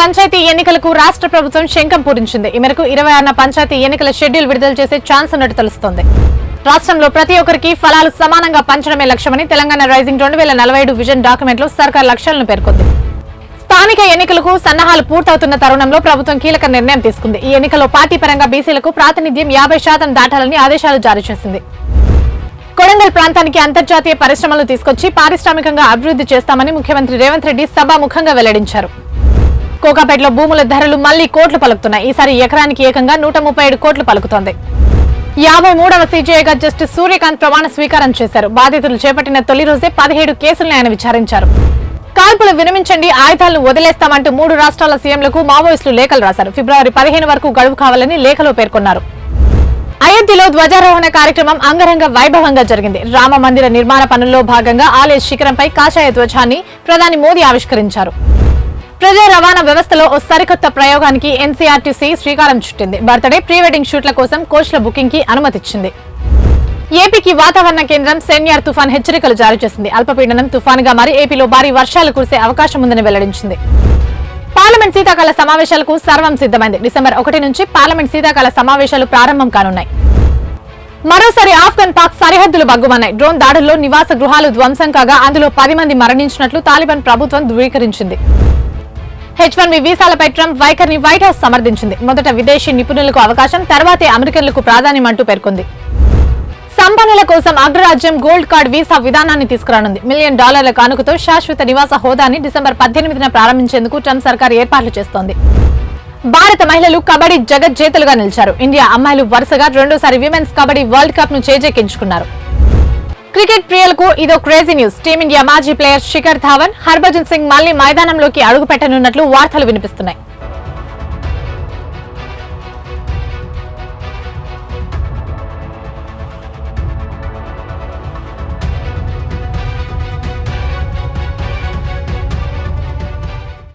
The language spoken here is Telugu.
పంచాయతీ ఎన్నికలకు రాష్ట్ర ప్రభుత్వం శంఖం పూరించింది. ఈ మేరకు 26న పంచాయతీ ఎన్నికల షెడ్యూల్ విడుదల చేసే ఛాన్స్ ఉన్నట్టు తెలుస్తోంది. రాష్ట్రంలో ప్రతి ఒక్కరికి ఫలాలు సమానంగా పంచడమే లక్ష్యమని తెలంగాణ రైజింగ్ 2047 విజన్ డాక్యుమెంట్లో సర్కార్ లక్ష్యాలను పేర్కొంది. స్థానిక ఎన్నికలకు సన్నాహాలు పూర్తవుతున్న తరుణంలో ప్రభుత్వం కీలక నిర్ణయం తీసుకుంది. ఈ ఎన్నికల్లో పార్టీ పరంగా బీసీలకు ప్రాతినిధ్యం 50% దాటాలని ఆదేశాలు జారీ చేసింది. కొడంగల్ ప్రాంతానికి అంతర్జాతీయ పరిశ్రమలు తీసుకొచ్చి పారిశ్రామికంగా అభివృద్ధి చేస్తామని ముఖ్యమంత్రి రేవంత్ రెడ్డి సభాముఖంగా వెల్లడించారు. కోకాపేటలో భూముల ధరలు మళ్లీ కోట్లు పలుకుతున్నాయి. ఈసారి ఎకరానికి ఏకంగా 137 కోట్లు పలుకుతోంది. 53వ సీజేఐగా జస్టిస్ సూర్యకాంత్ ప్రమాణ స్వీకారం చేశారు. బాధితులు చేపట్టిన తొలి రోజే 17 కేసులను ఆయన విచారించారు. కాల్పులు విరమించండి, ఆయుధాలను వదిలేస్తామంటూ 3 రాష్ట్రాల సీఎంలకు మావోయిస్టులు లేఖలు రాశారు. ఫిబ్రవరి 15 వరకు గడువు కావాలని లేఖలో పేర్కొన్నారు. అయోధ్యలో ధ్వజారోహణ కార్యక్రమం అంగరంగ వైభవంగా జరిగింది. రామ మందిర నిర్మాణ పనుల్లో భాగంగా ఆలయ శిఖరంపై కాషాయ ధ్వజాన్ని ప్రధాని మోదీ ఆవిష్కరించారు. ప్రజా రవాణా వ్యవస్థలో ఓ సరికొత్త ప్రయోగానికి ఎన్సీఆర్టీసీ శ్రీకారం చుట్టింది. బర్త్డే ప్రీ వెడ్డింగ్ షూట్ల కోసం కోచ్ల బుకింగ్ కి అనుమతిచ్చింది. ఏపీకి వాతావరణ కేంద్రం సెన్యార్ తుఫాన్ హెచ్చరికలు జారీ చేసింది. అల్పపీడనం తుఫాన్గా మారి ఏపీలో భారీ వర్షాలు కురిసే అవకాశం ఉందని వెల్లడించింది. పార్లమెంట్ శీతాకాల సమావేశాలకు సర్వం సిద్దమైంది. డిసెంబర్ 1 నుంచి పార్లమెంట్ శీతాకాల సమావేశాలు ప్రారంభం కానున్నాయి. మరోసారి ఆఫ్ఘన్ పాక్ సరిహద్దులు బగ్గుమన్నాయి. డ్రోన్ దాడుల్లో నివాస గృహాలు ధ్వంసం కాగా అందులో 10 మంది మరణించినట్లు తాలిబాన్ ప్రభుత్వం ధృవీకరించింది. H1B వీసాలపై ట్రంప్ వైఖరిని వైట్ హౌస్ సమర్థించింది. మొదట విదేశీ నిపుణులకు అవకాశం, తర్వాతే అమెరికన్లకు ప్రాధాన్యమంటూ పేర్కొంది. సంపన్నుల కోసం అగ్రరాజ్యం గోల్డ్ కార్డ్ వీసా విధానాన్ని తీసుకురానుంది. $1 మిలియన్ కానుకతో శాశ్వత నివాస హోదాని డిసెంబర్ 18న ప్రారంభించేందుకు ట్రంప్ సర్కార్ ఏర్పాట్లు చేస్తోంది. భారత మహిళలు కబడ్డీ జగజ్జేతులుగా నిలిచారు. ఇండియా అమ్మాయిలు వరుసగా రెండోసారి విమెన్స్ కబడ్డీ వరల్డ్ కప్ ను చేజెక్కించుకున్నారు. క్రికెట్ ప్రియులకు ఇదో క్రేజీ న్యూస్. టీమిండియా మాజీ ప్లేయర్ శిఖర్ ధావన్, హర్భజన్ సింగ్ మళ్లీ మైదానంలోకి అడుగు పెట్టనున్నట్లు వార్తలు వినిపిస్తున్నాయి.